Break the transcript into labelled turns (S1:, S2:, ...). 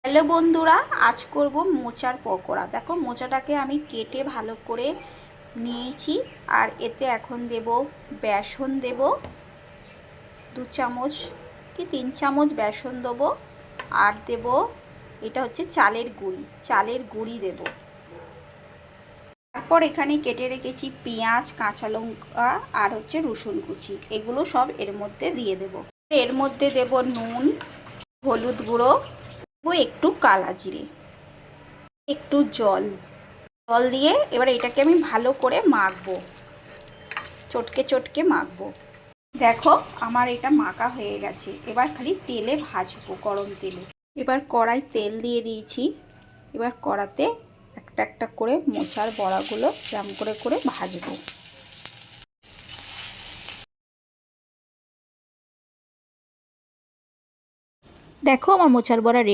S1: Hello বন্ধুরা, আজ করব মোচার পকোড়া। দেখো মোচাটাকে আমি কেটে ভালো করে নিয়েছি। আর এতে এখন দেব বেসন, দেব 2 চামচ কি 3 চামচ বেসন দেব। আর দেব এটা হচ্ছে চালের গুঁড়ি দেব। তারপর এখানে কেটে রেখেছি পেঁয়াজ, কাঁচা লঙ্কা আর হচ্ছে রসুন কুচি, এগুলো সব এর মধ্যে দিয়ে দেব। এর মধ্যে দেব নুন, হলুদ গুঁড়ো, একটু কালা জিরে, একটু জল দিয়ে এবার এটাকে আমি ভালো করে মাখবো, চটকে চটকে মাখবো। দেখো আমার এটা মাখা হয়ে গেছে। এবার খালি তেলে ভাজবো, গরম তেলে। এবার কড়াই তেল দিয়ে দিয়েছি। এবার কড়াতে একটা একটা করে মোচার বড়াগুলো এরকম করে করে ভাজবো। দেখো আমার মোচার বড়া রেডি।